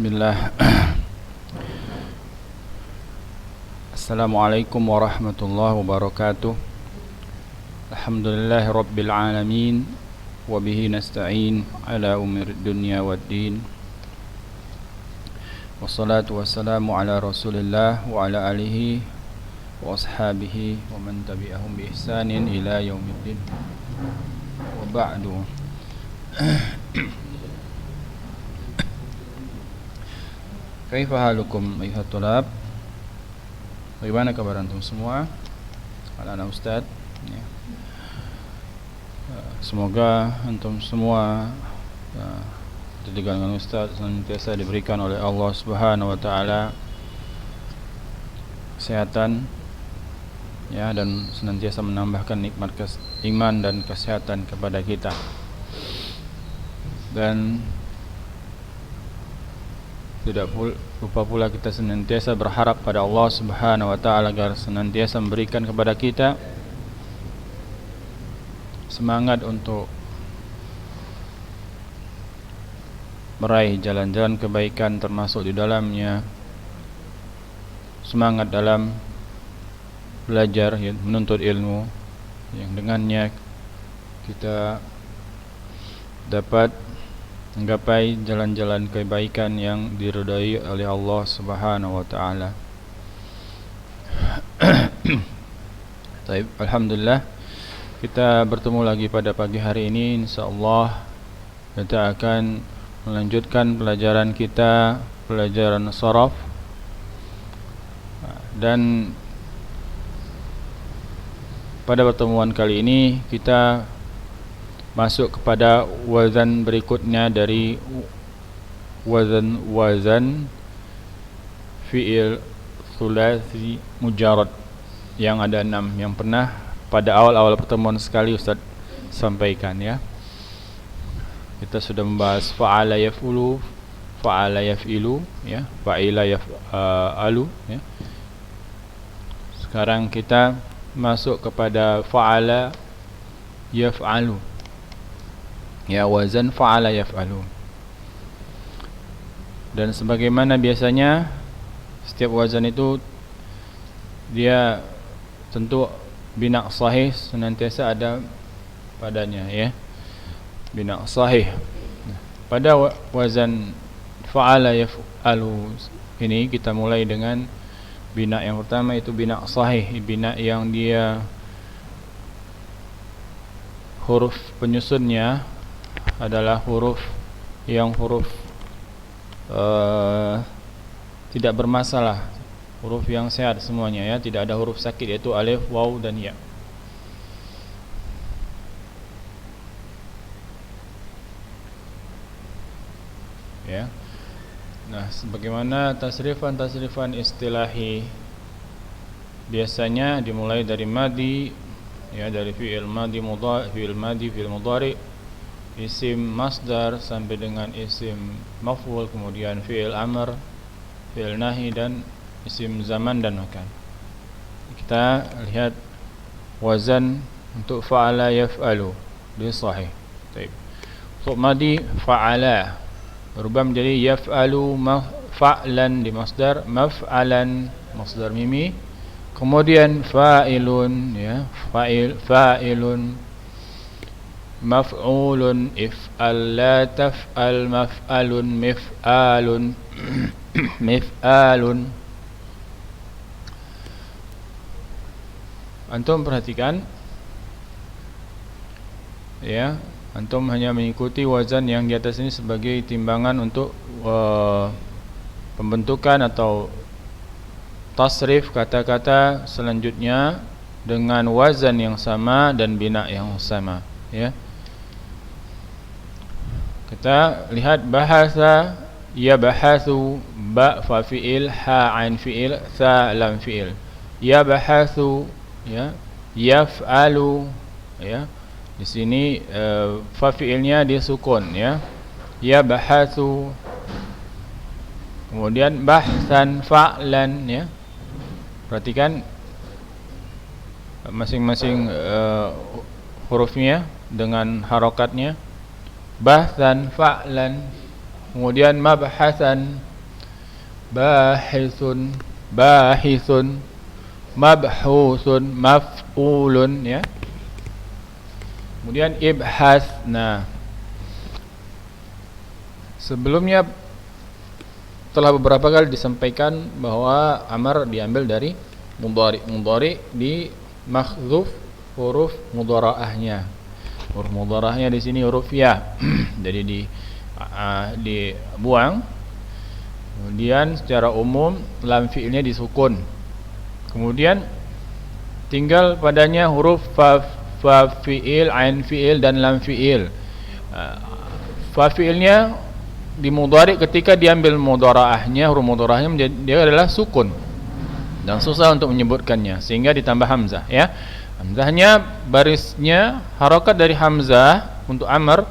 Bismillah. Assalamualaikum warahmatullahi wabarakatuh. Alhamdulillahi rabbil alamin. Wabihi nasta'in ala umir dunya waddin. Wassalatu wassalamu ala rasulillah wa ala alihi wa ashabihi wa man tabi'ahum bi ihsanin ila yaumiddin. Wa ba'du. Kaifa halukum ayuhat tulab? Bagaimana kabar antum semua? Anak-anak Ustaz ya. Semoga antum semua dengan Ustaz senantiasa diberikan oleh Allah Subhanahu wa taala kesehatan ya, dan senantiasa menambahkan nikmat iman dan kesehatan kepada kita. Dan tidak lupa pula kita senantiasa berharap pada Allah Subhanahu wa taala agar senantiasa memberikan kepada kita semangat untuk meraih jalan-jalan kebaikan, termasuk di dalamnya semangat dalam belajar ya, menuntut ilmu yang dengannya kita dapat menggapai jalan-jalan kebaikan yang diridai oleh Allah Subhanahu wa taala. Baik, alhamdulillah kita bertemu lagi pada pagi hari ini. Insyaallah kita akan melanjutkan pelajaran kita, pelajaran sharaf. Dan pada pertemuan kali ini kita masuk kepada wazan berikutnya dari wazan fi'il thulathi mujarrad yang ada 6 yang pernah pada awal-awal pertemuan sekali Ustaz sampaikan ya. Kita sudah membahas fa'ala yaf'ulu, fa'ala yaf'ilu ya, fa'ila yaf'alu ya. Sekarang kita masuk kepada fa'ala yaf'alu. Ya, wazan fa'ala yaf'alu. Dan sebagaimana biasanya setiap wazan itu dia tentu bina sahih senantiasa ada padanya ya. Bina sahih. Pada wazan fa'ala yaf'alu ini kita mulai dengan bina yang pertama, itu bina sahih, bina yang dia huruf penyusunnya adalah huruf yang tidak bermasalah, huruf yang sehat semuanya ya, tidak ada huruf sakit, yaitu alif, waw dan ya. Ya. Nah, sebagaimana tasrifan istilahi biasanya dimulai dari madi ya, dari fi'il madi mudhari, fi'il mudhari, isim masdar sampai dengan isim maf'ul, kemudian fi'il amr, fi'il nahi, dan isim zaman dan makan. Kita lihat wazan untuk fa'ala yaf'alu di sahih. Baik. Untuk madi fa'ala berubah menjadi yaf'alu fa'lan di masdar, maf'alan masdar mimi, kemudian fa'ilun ya, fa'ilun, maf'ulun, if'al la taf'al, maf'alun, mif'alun, mif'alun. Antum perhatikan ya, antum hanya mengikuti wazan yang di atas ini sebagai timbangan untuk pembentukan atau tasrif kata-kata selanjutnya dengan wazan yang sama dan bina yang sama ya. Kita lihat bahasa ya, bahathu, ba fa fi'il, ha ain fi'il, tha lam fi'il. Ya bahathu ya, yaf'alu ya. Di sini fa fi'ilnya dia sukun ya. Ya bahathu. Kemudian bahsan, fa'lan ya. Perhatikan masing-masing hurufnya dengan harokatnya. Bahsan, fa'lan, kemudian mabhasan, bahithun, bahithun, mabhusun, maf'ulun, ya. Kemudian ibhas. Nah, sebelumnya telah beberapa kali disampaikan bahwa amar diambil dari mudhari. Mudhari di mahdzuf huruf mudhara'ahnya. Huruf mudhara'ahnya di sini huruf ya. Jadi dibuang. Kemudian secara umum lam fi'ilnya disukun. Kemudian tinggal padanya huruf fa fi'il, ain fi'il dan lam fi'il. Fa fi'ilnya di mudhari ketika diambil mudhara'ahnya, huruf mudhara'ahnya dia adalah sukun dan susah untuk menyebutkannya sehingga ditambah hamzah, ya. Hamzahnya barisnya harokat dari hamzah untuk amr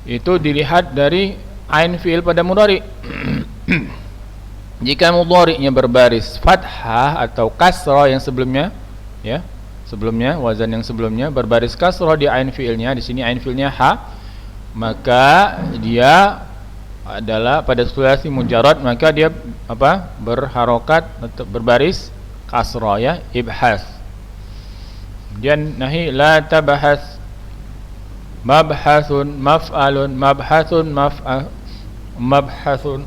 itu dilihat dari ain fi'il pada mudhari. Jika mudhari'nya berbaris fathah atau kasrah yang sebelumnya, ya, sebelumnya wazan yang sebelumnya berbaris kasrah di ain fi'ilnya, di sini ain fi'ilnya ha, maka dia adalah pada sulasi mujarrad, maka dia apa? Berharokat atau berbaris kasrah, ya, ibhas. Kemudian nahi la tabahas, mabhasun, maf'alun, mabhasun, mabhasun.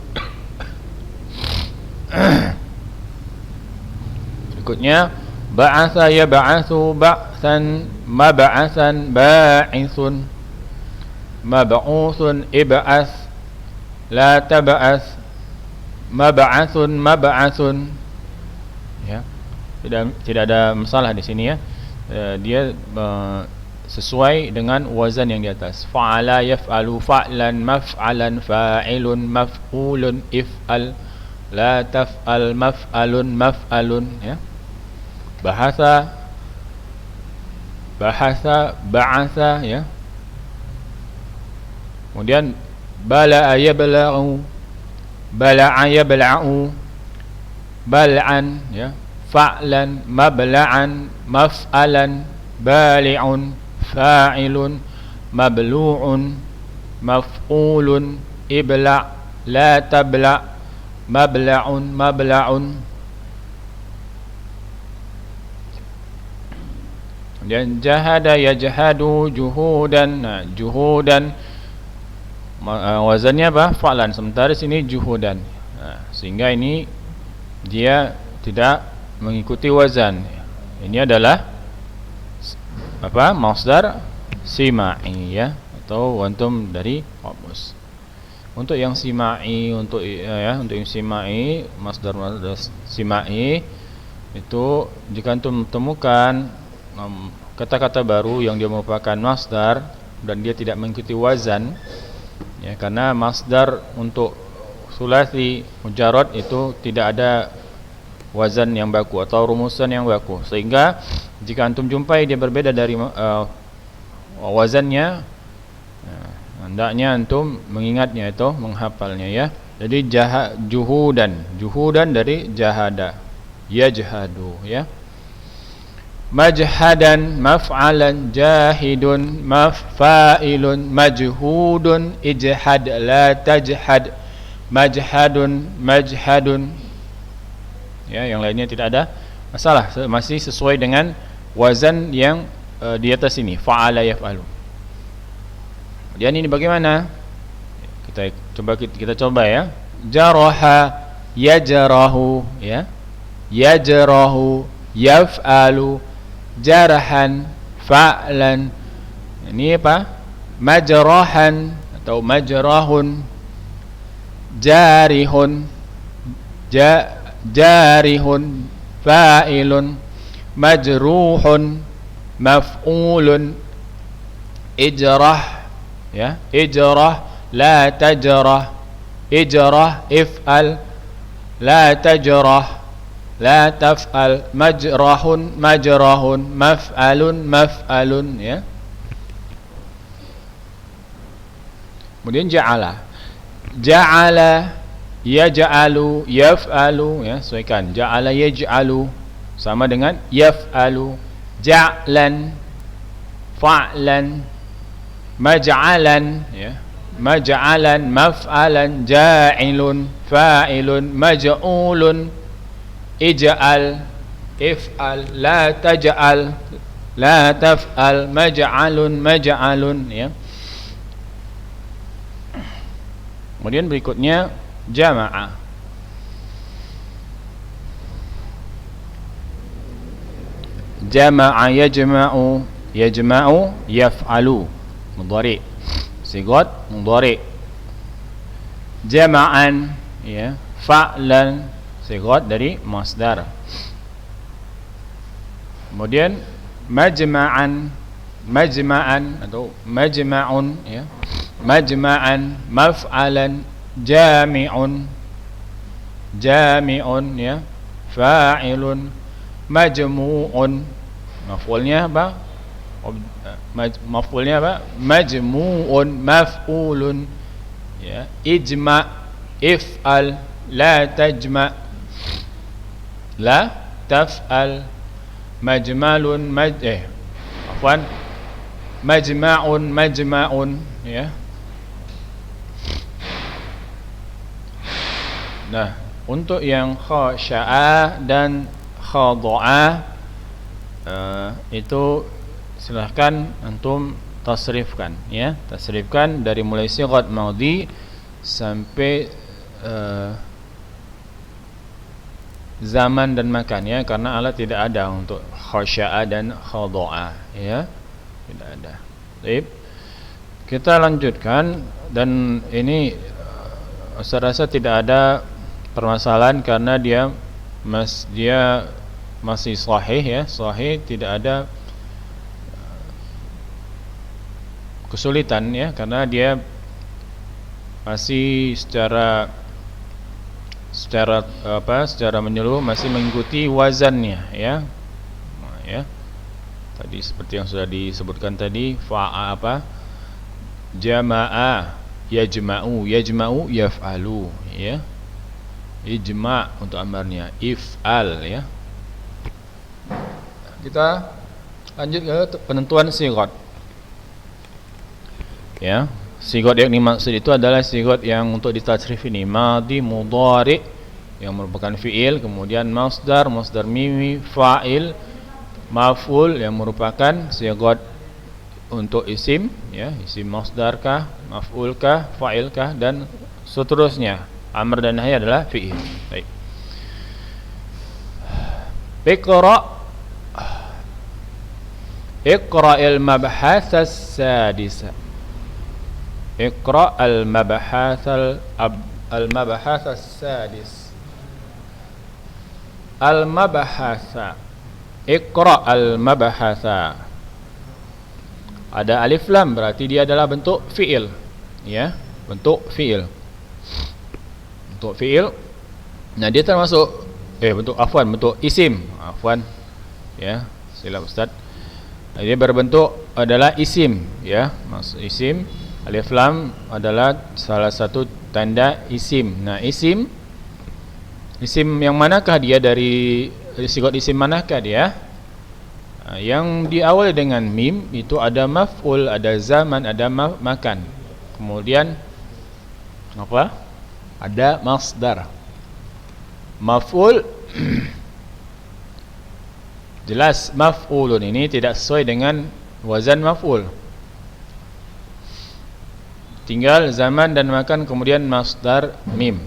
Berikutnya ba'atha yab'atsu ba'san, mab'asan, ba'ithun, mab'usun, ib'as, la tab'as, mab'asun, mab'asun, ya. Tidak ada masalah di sini, ya. Dia sesuai dengan wazan yang di atas. Fa'ala yaf'alu, fa'lan, maf'alan, fa'ilun, maf'ulun, if'al, la taf'al, maf'alun, maf'alun, ya. Bahasa, bahasa, ba'asa, ya. Kemudian bala'a yabla'u, bala'a yabla'u, bal'an, ya. Fa'lan, mabla'an, maf'alan, bali'un, fa'ilun, mablu'un, maf'ulun, ibla', la tabla', mabla'un, mabla'un. Dan jahada yajhadu, juhudan. Nah, juhudan wazannya apa? Fa'lan. Sementara sini juhudan. Nah, sehingga ini dia tidak mengikuti wazan. Ini adalah apa? Masdar sima'i, ya, atau wantum dari qamus. Untuk yang sima'i, untuk untuk yang sima'i, masdar sima'i itu jika antum temukan kata-kata baru yang dia merupakan masdar dan dia tidak mengikuti wazan, ya, karena masdar untuk sulasi mujarrad itu tidak ada wazan yang baku atau rumusan yang baku, sehingga jika antum jumpai dia berbeda dari wazannya, hendaknya antum mengingatnya, itu menghafalnya, ya. Jadi juhudan, juhudan dari jahada, yajhadu, ya. Majhadan, maf'alan, jahidun, maf'ailun, majhudun, ijhad, la tajhad, majhadun, majhadun, ya. Yang lainnya tidak ada masalah, masih sesuai dengan wazan yang di atas ini, fa'ala yaf'alu. Kemudian ini bagaimana? Kita coba, ya. Jaraha, yajrahu, ya. Yajrahu, yaf'alu, jarahan, fa'lan. Ini apa? Majrahan atau majrahun, jarihun, jarihun, fa'ilun, majruhun, maf'ulun, ijrah, ya. Ijrah, la tajrah, ijrah, if'al, la tajrah, la taf'al, majrahun, majrahun, maf'alun, maf'alun, ya. Kemudian ja'ala, ja'ala, yaj'alu, yaf'alu, ya, sesuaikan. Ja'ala yaj'alu sama dengan yaf'alu. Ja'lan, fa'lan, maj'alan, ya. Maj'alan, maf'alan, ja'ilun, fa'ilun, maj'ulun, ij'al, if'al, la taj'al, la taf'al, maj'alun, maj'alun, ya. Kemudian berikutnya jama'a. Jama'a yajma'u, yajma'u yaf'alu, mudhari. Sigat mudhari. Jama'an, ya, fa'lan, sigat dari masdar. Kemudian majma'an, majma'an atau majma'un, ya, majma'an, maf'alan, jami'un, jami'un, ya, fa'ilun, majmu'un, maf'ulnya apa? Maf'ulnya apa? Majmu'un, maf'ulun, ya, ijma', if'al, la tajma', la taf'al, majmalun, afwan, majma'un, majma'un, ya. Nah, untuk yang khasya'a dan khada'a itu silahkan antum tasrifkan, ya. Tasrifkan dari mulai sighat madhi sampai zaman dan makan, ya, karena alat tidak ada untuk khasya'a dan khada'a, ya, tidak ada. Baik, kita lanjutkan, dan ini saya rasa tidak ada permasalahan karena dia masih sahih, ya, sahih, tidak ada kesulitan, ya, karena dia masih secara menyeluruh masih mengikuti wazannya, ya. Ya. Tadi seperti yang sudah disebutkan tadi, fa'a apa? Jama'a, yajma'u, yajma'u yaf'alu, ya. Ijma' untuk amarnya, if'al, ya. Kita lanjut ke penentuan sighat. Ya. Sighat yang dimaksud itu adalah sighat yang untuk ditasrif ini madhi, mudhari yang merupakan fi'il, kemudian masdar, masdar mimi, fa'il, maf'ul yang merupakan sighat untuk isim, ya, isim masdar kah, maf'ul kah, fa'il kah, dan seterusnya. Amr dan nahi adalah fi'il. Baik. Iqra'il mabhath as-sadis. Iqra' al-mabhath al-mabhath as-sadis. Al-mabhatha. Iqra' al-mabhatha. Ada alif lam, berarti dia adalah bentuk fi'il, ya, bentuk fi'il. Bentuk fi'il. Nah, dia termasuk bentuk isim. Afwan. Ya, silap Ustaz. Dia berbentuk adalah isim, ya. Maksud isim, alif lam adalah salah satu tanda isim. Nah, isim yang manakah dia, dari sighat isim manakah dia? Yang diawali dengan mim itu ada maf'ul, ada zaman, ada makan. Kemudian apa? Ada masdar. Maf'ul jelas maf'ulun ini tidak sesuai dengan wazan maf'ul. Tinggal zaman dan makan, kemudian masdar mim.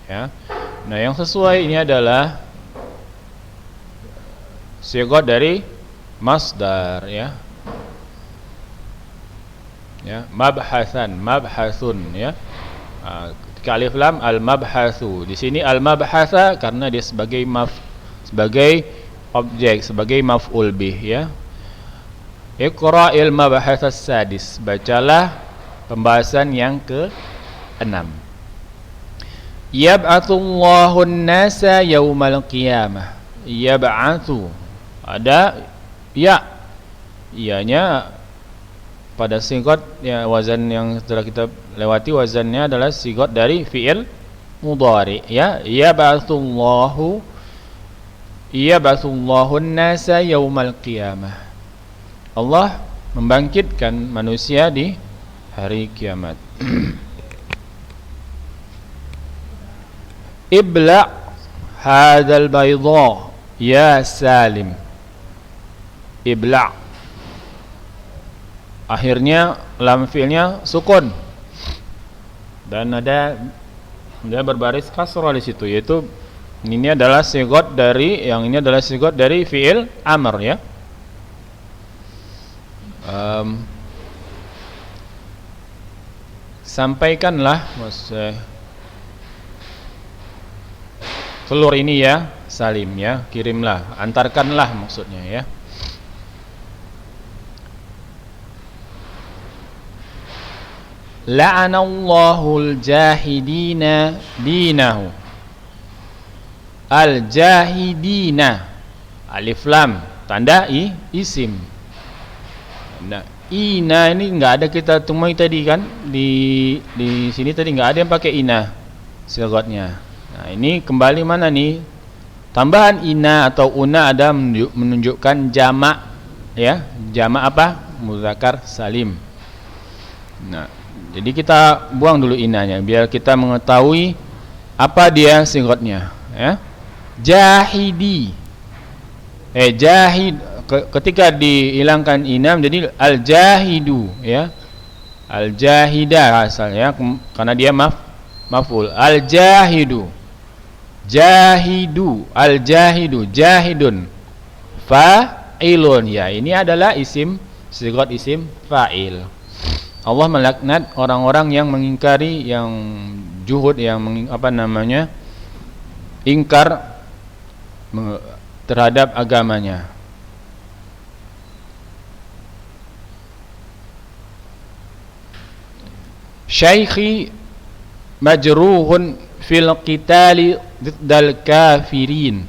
Ya. Nah, yang sesuai ini adalah sighat dari masdar, ya. Ya, mabhatsan, mabhatsun, ya. Ketika alif lam al-mabhatsu. Di sini al-mabhatsa karena dia sebagai objek, sebagai maf'ul bih, ya. Iqra'il mabhath as-sadis. Bacalah pembahasan yang ke-6. Yab'atsullahu an-nasa yaumal qiyamah. Yab'atsu. Ada ya. Iyanya pada sighat, ya, wazan yang telah kita lewati wazannya adalah sighat dari fi'il mudhari, ya. Yab'atsullahu an-nasa yaumal qiyamah. Allah membangkitkan manusia di hari kiamat. ibla' hadzal bayda ya Salim. Ibla', akhirnya lam fi'ilnya sukun dan ada berbaris kasrah di situ, yaitu ini adalah sigot dari fi'il amr ya. Sampaikanlah telur ini ya Salim ya, kirimlah, antarkanlah maksudnya ya. La'anallahul jahidina dinahu. Al-jahidina, alif lam, tanda isim. Nah, ina ini enggak ada kita temui tadi kan, di sini tadi enggak ada yang pakai ina sigatnya. Nah, ini kembali mana nih? Tambahan ina atau una ada menunjukkan jamak ya. Jamak apa? Muzakkar salim. Nah, jadi kita buang dulu inanya biar kita mengetahui apa dia sigatnya ya. Jahidi. Jahid ketika dihilangkan ina menjadi al-jahidu ya. Al-jahida asalnya karena dia maf'ul. Al-jahidu. Jahidu, al-jahidu, jahidun. Fa'ilun ya. Ini adalah sigat isim fa'il. Allah melaknat orang-orang yang mengingkari, yang juhud, yang ingkar terhadap agamanya. Syaikhi majruhun fil qitali diddal kafirin.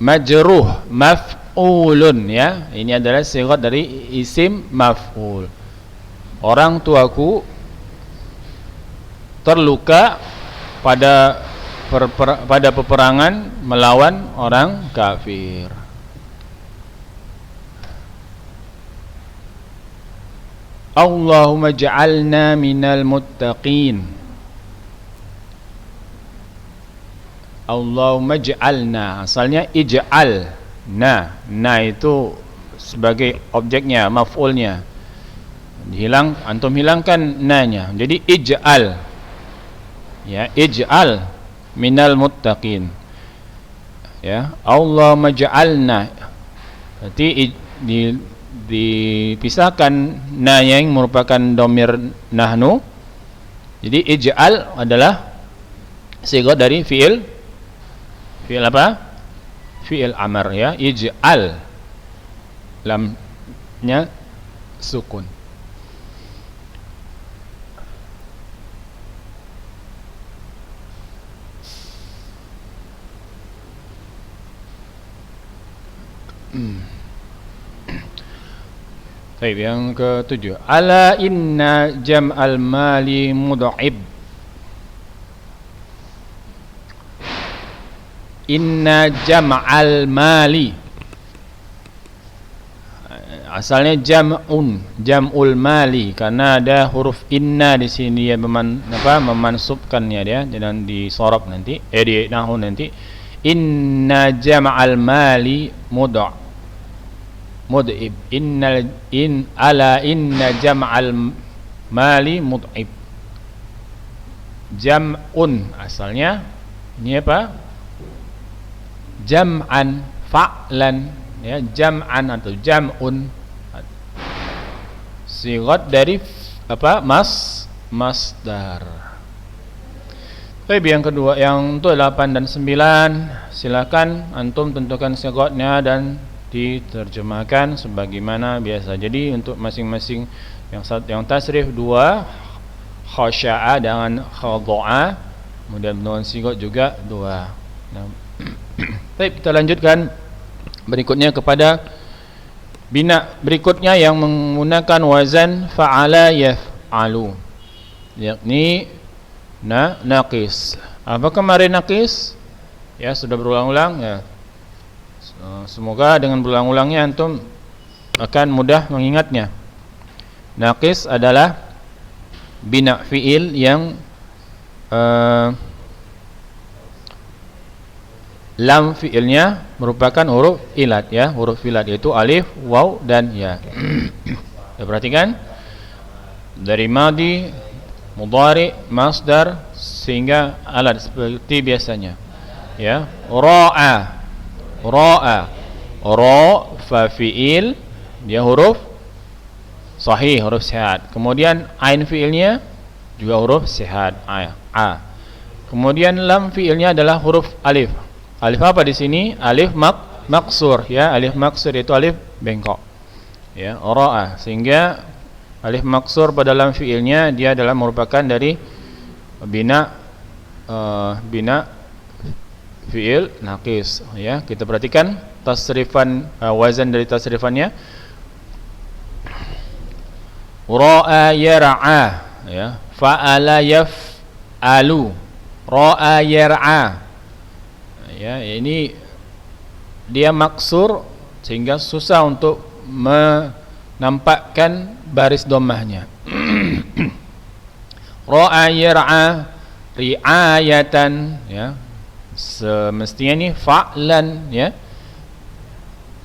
Majruh maf'ulun ya. Ini adalah sigat dari isim maf'ul. Orang tuaku terluka pada peperangan melawan orang kafir. Allahumma ja'alna minal muttaqin. Allahumma ja'alna, asalnya ij'al. Na itu sebagai objeknya, maf'ulnya. Antum hilangkan na-nya. Jadi ij'al. Ya, ij'al minal muttaqin. Ya, Allahumma ja'alna. Berarti dipisahkan na yang merupakan domir nahnu. Jadi ij'al adalah sigat dari fi'il apa? Fi'il amr ya. Ij'al, lamnya sukun. Baik, yang ke-7. Ala inna jam'al mali mud'ib. Inna jam'al mali. Asalnya jam'ul mali karena ada huruf inna di sini yang memansubkannya dia, jangan disorab nanti, di nahwu nanti. Inna jam'al mali mud'ib. Ala inna jam'al mali mud'ib. Jam'un asalnya ini apa? Jam'an, fa'lan ya, jam'an atau jam'un. Sigat dari apa? Masdar. Baik, yang kedua, yang untuk 8 dan 9 silakan antum tentukan sigatnya dan diterjemahkan sebagaimana biasa. Jadi untuk masing-masing yang tasrif 2, khasya'a dengan khadha'a, kemudian dengan sigat juga 2. Nah, baik, kita lanjutkan berikutnya kepada bina berikutnya yang menggunakan wazan fa'ala yaf'alu, yakni naqis. Apa kemarin naqis? Ya, sudah berulang-ulang ya. Semoga dengan berulang-ulangnya antum akan mudah mengingatnya. Naqis adalah bina fiil yang lam fiilnya merupakan huruf ilat ya, huruf ilat yaitu alif, waw dan ya. Perhatikan dari madi, mudhari, masdar sehingga alat seperti biasanya. Ya, ra'a, ra fa fiil dia huruf sahih, huruf sehat. Kemudian ain fiilnya juga huruf sehat, a. Kemudian lam fiilnya adalah huruf alif. Alif apa di sini? Alif maksur ya, alif maksur itu alif bengkok. Ya, ra'a, sehingga alif maksur pada lam fiilnya dia adalah merupakan dari bina fiil naqis ya. Kita perhatikan tasrifan wazan dari tasrifannya. Ra'a yar'a ya, fa'ala yaf'alu, ra'a yar'a ya, ini dia maksur sehingga susah untuk menampakkan baris dhammahnya. Ra'a yar'a ri'ayatan ya, semestinya ini fa'lan ya.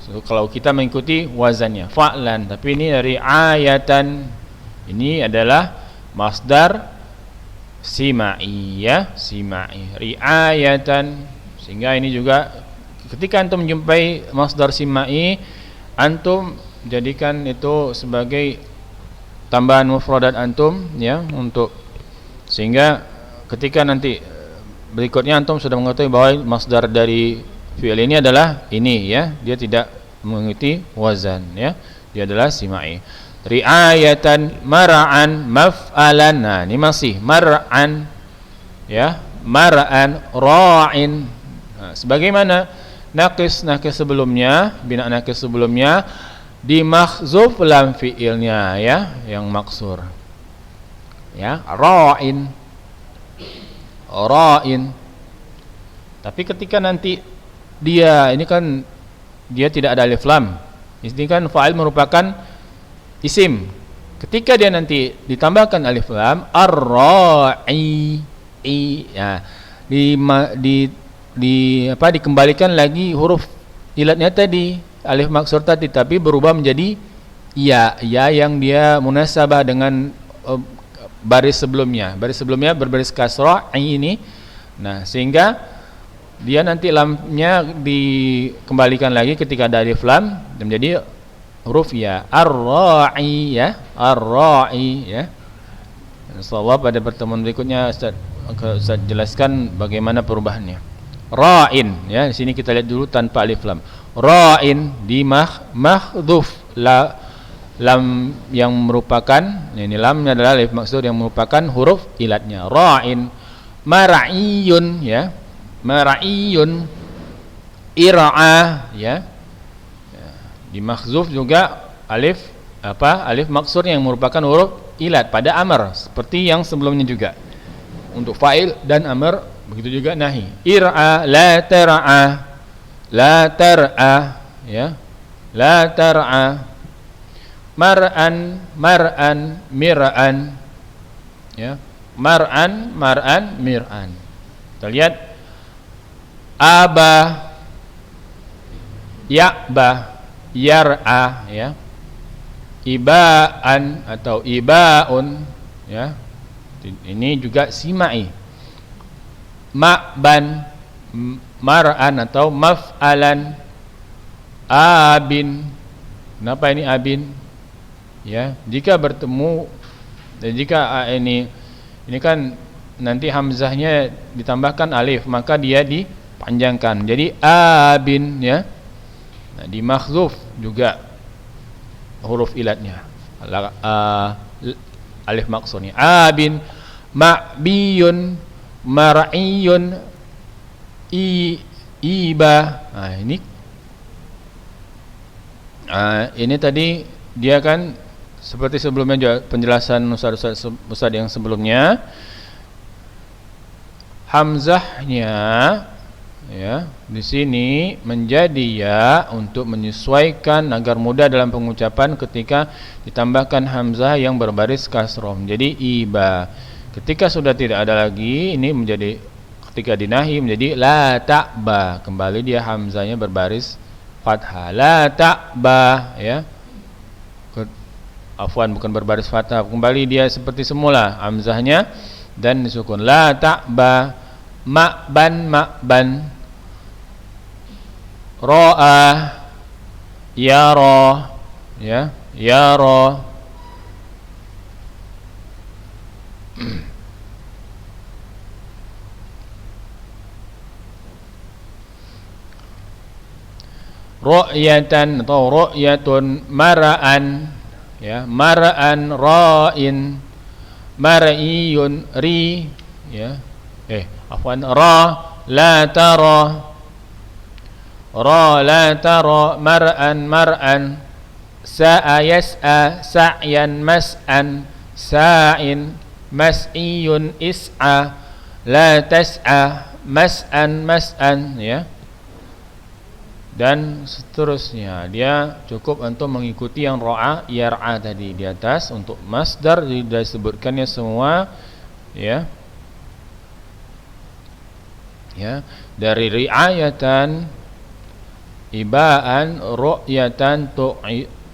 So, kalau kita mengikuti wazannya fa'lan, tapi ini ri'ayatan ini adalah masdar sima'i ya, sima'i ri'ayatan. Sehingga ini juga ketika antum menjumpai masdar sima'i, antum jadikan itu sebagai tambahan mufradat antum ya, untuk sehingga ketika nanti berikutnya antum sudah mengetahui bahwa masdar dari fi'il ini adalah ini ya, dia tidak mengikuti wazan ya, dia adalah sima'i. Ri'ayatan, mar'an, maf'alan. Nah, ini masih mar'an ya, mar'an, ra'in. Nah, sebagaimana nakis sebelumnya, bina nakis sebelumnya di mahzuf lam fi'ilnya ya, yang maksur ya, ra'in. Tapi ketika nanti dia ini kan dia tidak ada alif lam, ini kan fa'il merupakan isim. Ketika dia nanti ditambahkan alif lam, ar-ra'i ya, dikembalikan lagi huruf ilatnya tadi, alif maksur tadi, tapi berubah menjadi ya yang dia munasabah dengan baris sebelumnya berbaris kasrah ini. Nah, sehingga dia nanti lamnya dikembalikan lagi ketika ada alif lam dan menjadi huruf ya, ar-ra'i ya, ar-ra'i ya. Insyaallah pada pertemuan berikutnya Ustaz jelaskan bagaimana perubahannya. Ra'in ya, di sini kita lihat dulu tanpa alif lam. Ra'in di mahdhuf lam yang merupakan, ini lamnya adalah alif maksud yang merupakan huruf ilatnya. Ra'in, mar'iyun ya, mar'iyun, ir'a ya. Di makhzuf juga alif alif maksur yang merupakan huruf ilat pada amr, seperti yang sebelumnya juga untuk fa'il dan amr, begitu juga nahi. Ir'a, la tar'a ya, la tar'a. Mar'an, mir'an ya, mar'an, mir'an. Kita lihat aba, ya'ba, yar'a ya, iba'an atau iba'un ya, ini juga sima'i. Ma'ban, mar'an atau maf'alan. Abin, kenapa ini abin ya, jika bertemu dan jika ini kan nanti hamzahnya ditambahkan alif, maka dia dipanjangkan jadi abin ya. Nah, di makhzuf juga huruf ilatnya alif maksudnya abin, ma'biyun, mar'iyun, iba. Nah, ini tadi dia kan seperti sebelumnya juga penjelasan Ustaz yang sebelumnya, hamzahnya Ya, di sini menjadi ya untuk menyesuaikan agar mudah dalam pengucapan ketika ditambahkan hamzah yang berbaris kasroh. Jadi iba. Ketika sudah tidak ada lagi, ini menjadi ketika dinahi menjadi la ta'ba. Kembali dia hamzahnya berbaris fathah. La ta'ba, ya. Afwan, bukan berbaris fathah. Kembali dia seperti semula hamzahnya dan disukun. La ta'ba. Ma'ban. Ra'a, yara, ya, yara. Ru'yatan atau ru'yatun, mara'an, ya, mara'an, ra'in, mar'iyun, ri, ya, afwan, ra, la tara, ra la tara, mar'an, sa'a yas'a, sa'yan mas'an, sa'in, mas'iyun, is'a, la tas'a, mas'an, ya, dan seterusnya. Dia cukup untuk mengikuti yang ro'a, yar'a tadi di atas. Untuk masdar sudah disebutkannya semua, ya, ya, dari ri'ayatan, ibaan, ru'yatan,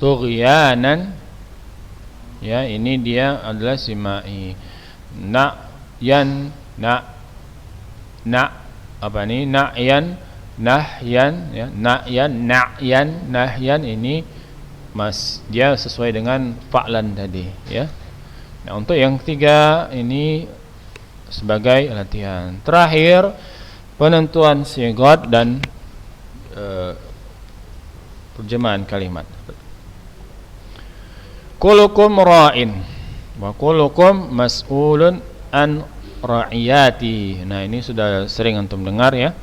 tughyanan, ya, ini dia adalah simai. Na'yan, apa ini? Na'yan, nahyan, ya, nahyan ini dia sesuai dengan fa'lan tadi, ya. Nah, untuk yang ketiga ini sebagai latihan. Terakhir penentuan sigat dan terjemahan kalimat. Kullukum ra'in wa kullukum mas'ulun an ra'iyati. Nah, ini sudah sering antum dengar, ya.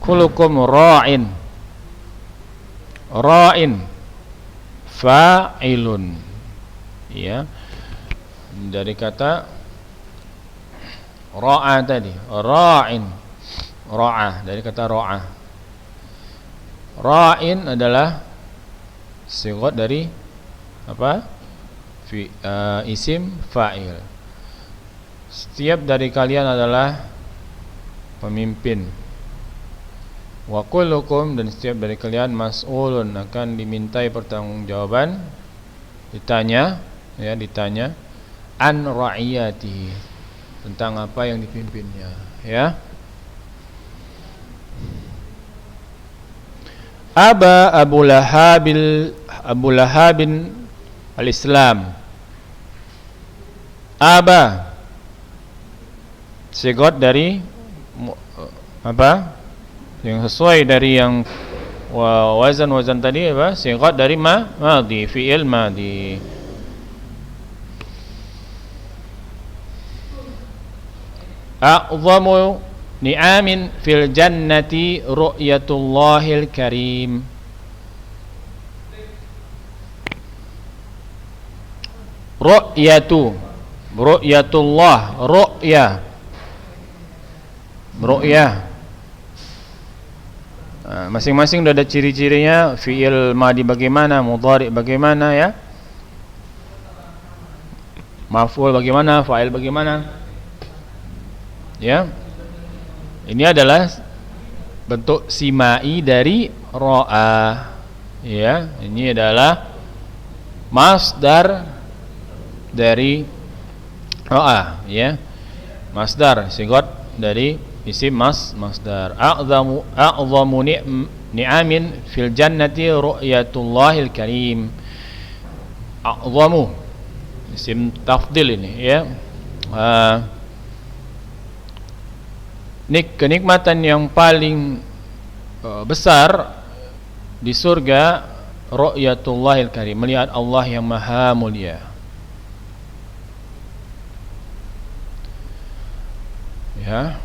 Kullukum ra'in, ra'in fa'ilun, ya, dari kata ra'a tadi. Ra'in, ra'a, dari kata ra'a. Ra'in adalah sigat dari apa? Isim fa'il. Setiap dari kalian adalah pemimpin. Wa kullukum, dan setiap dari kalian mas'ulun, akan dimintai pertanggungjawaban, ditanya, ya, ditanya an ra'iyati, tentang apa yang dipimpinnya, ya. Abu Lahabin al-Islam. Aba sigat dari apa? Yang sesuai dari yang wazan tadi, apa? Sigat dari madhi, fi'il madhi. A'zamu ni'amin fil jannati ru'yatullahil karim. Ru'yatullah, ru'ya. Masing-masing sudah ada ciri-cirinya. Fi'il madi bagaimana, mudhari bagaimana, ya, maf'ul bagaimana, fa'il bagaimana, ya. Ini adalah bentuk simai dari ra'a, ya. Ini adalah masdar dari ra'a, ya, masdar sigat dari isim masdar. A'zamu ni'amin fil jannati ru'yatullahil karim. A'zamu isim tafdil ini, ya. Kenikmatan yang paling besar di surga, ru'yatullahil karim, melihat Allah yang maha mulia, ya.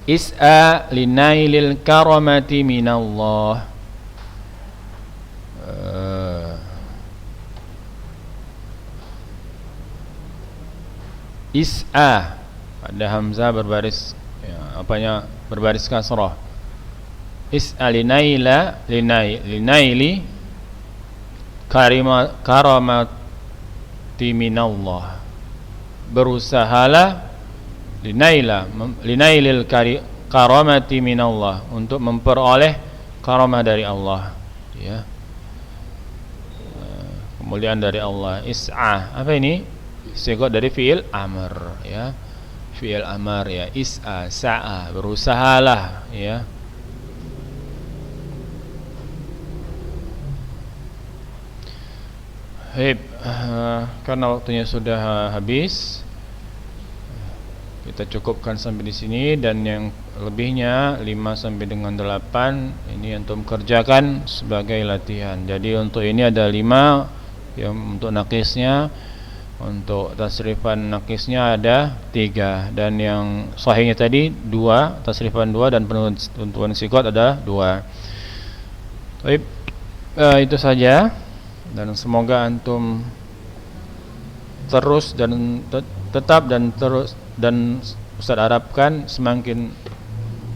Is'a linailil karamati minallah. is'a pada hamzah berbaris berbaris kasrah. Is'a linaila linaili karamati minallah. Berusahalah linailil karamati minallah, untuk memperoleh karamah dari Allah, ya, kemuliaan dari Allah. Is'a, apa ini? Sigat dari fi'il amr, ya, fi'il amr, ya. Is'a, sa'a, berusahalah, ya. Baik, karena waktunya sudah habis, kita cukupkan sampai di sini, dan yang lebihnya 5 sampai dengan 8 ini antum kerjakan sebagai latihan. Jadi untuk ini ada 5 yang untuk nakisnya, untuk tasrifan nakisnya ada 3, dan yang sahihnya tadi 2, tasrifan 2, dan penentuan sigot ada 2. Baik, itu saja, dan semoga antum terus dan tetap dan terus, dan Ustaz harapkan semakin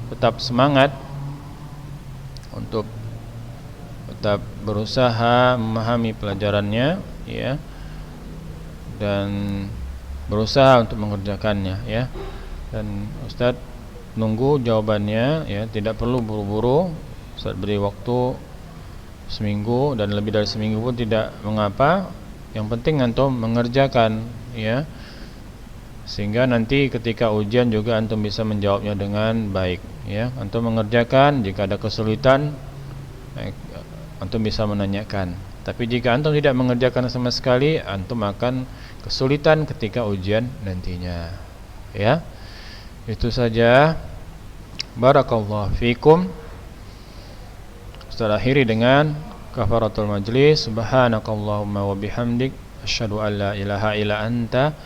tetap semangat untuk tetap berusaha memahami pelajarannya, ya, dan berusaha untuk mengerjakannya, ya. Dan Ustaz nunggu jawabannya, ya, tidak perlu buru-buru. Ustaz beri waktu seminggu dan lebih dari seminggu pun tidak mengapa. Yang penting antum mengerjakan, ya, sehingga nanti ketika ujian juga antum bisa menjawabnya dengan baik, ya. Antum mengerjakan, jika ada kesulitan antum bisa menanyakan. Tapi jika antum tidak mengerjakan sama sekali, antum akan kesulitan ketika ujian nantinya, ya. Itu saja. Barakallahu fikum. Setelah akhiri dengan kafaratul majlis. Subhanakallahumma wa bihamdik, asyhadu an la ilaha illa anta,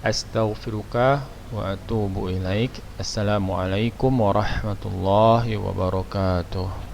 astaghfiruka wa atubu ilaik. Assalamualaikum warahmatullahi wabarakatuh.